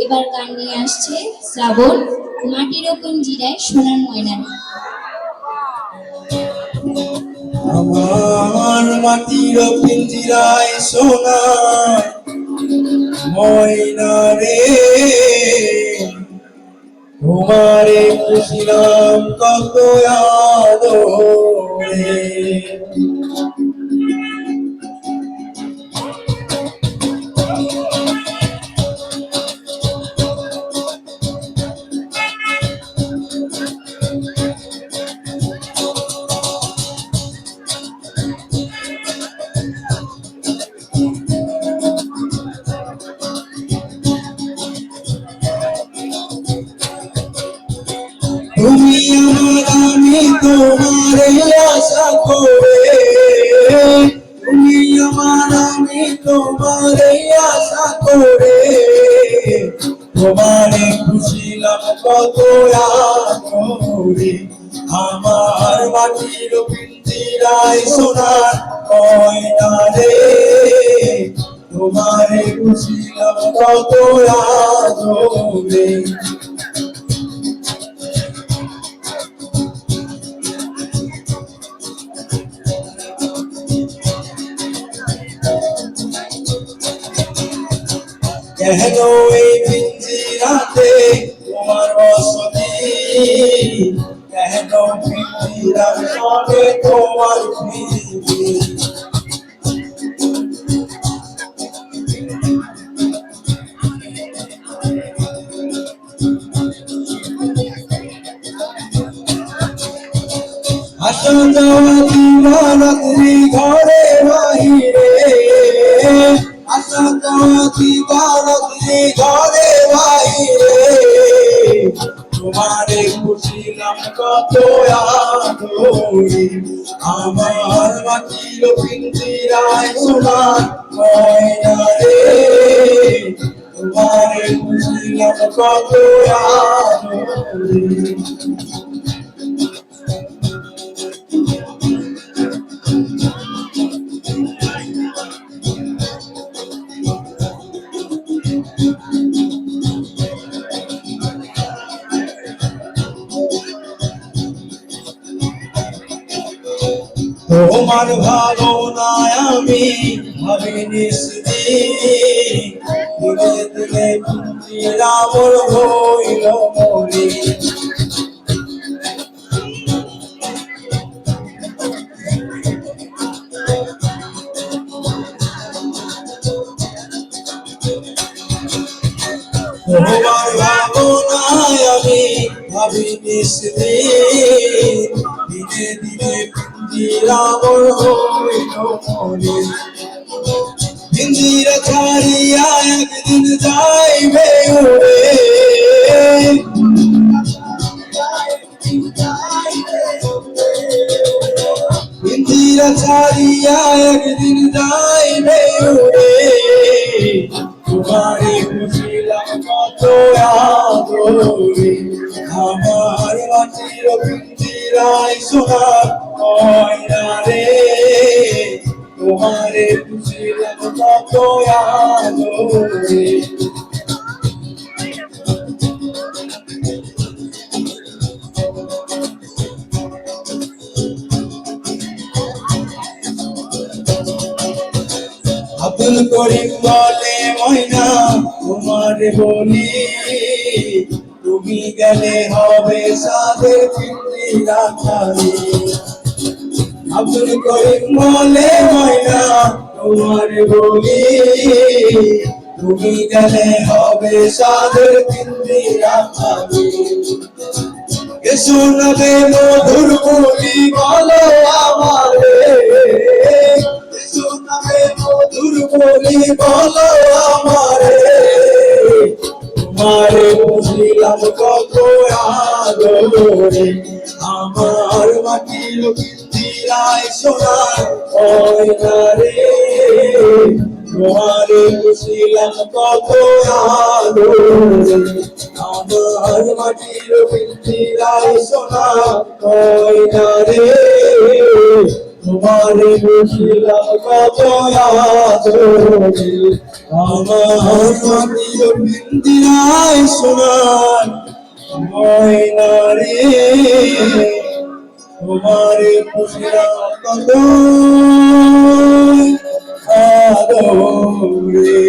এবার গান নিয়ে আসছে শ্রাবণ, মাটির পিঞ্জিরায় সোনার ময়না। আমার মাটির পিঞ্জিরায় সোনার ময়না রে, তোমারে পুষিলাম কত আদরে। তুমি আমার আমি তোমারে আশা করে, তুমি আমার আমি তোমারে আশা করে, তোমারে খুশিলাম কত আদরে। আমার মাটির পিঞ্জিরায় সোনার ময়না রে, তোমারে খুশিলাম কত আদরে। কেন এই পিঞ্জিরাতে তোমার বসতি, কেন পিঞ্জিরার সঙ্গে তোমার প্রীতি। আসা যাওয়া দিবারাত্রি ঘরে বাহিরে, আসা যাওয়া দিবারাত্রি ঘরে বাহিরে, তোমারে খুশিলাম কত আদরে। আমার মাটির পিঞ্জিরায় সোনার ময়না রে, তোমারে খুশিলাম কত আদরে। তোমার ভাবনায় আমি ভাবিনি সেদিন, দিলে দিলে পিঞ্জিরা মোর হইল মরি। তোমার ভাবনায় আমি ভাবিনি সেদিন, দিলে দিলে পিঞ্জিরা মোর হইল মরি। পিঞ্জিরা ছাড়িয়া একদিন যাইবে উড়ে, পিঞ্জিরা ছাড়িয়া একদিন যাইবে উড়ে, তোমারে খুশিলাম কত আদরে। আমার মাটির পিঞ্জিরায় সোনার ময়না রে, তোমারে খুশিলাম কত আদরে। আব্দুল করিম বলে ময়না তোমারে বলি, তুমি গেলে হবে সাদের পিঞ্জিরা খালি। আব্দুল করিম বলে ময়না তোমারে বলি, তুমি গেলে হবে সাদের পিঞ্জিরা খালি। এসো নবে মধুর বলি বলো আমারে, এসো নবে মধুর বলি বলো আমারে, তোমারে বুঝিলাম কত আদরে। আমার মাটির পিঞ্জিরায় সোনার ময়না রে, তোমারে বুঝিলাম কত আদরে। আমার মাটির পিঞ্জিরায় সোনার ময়না রে, তোমারে বুঝিলাম কত আদরে আমার মাটির পিঞ্জিরায় সোনার ময়না রে তোমারে বুঝিলাম কত আদরে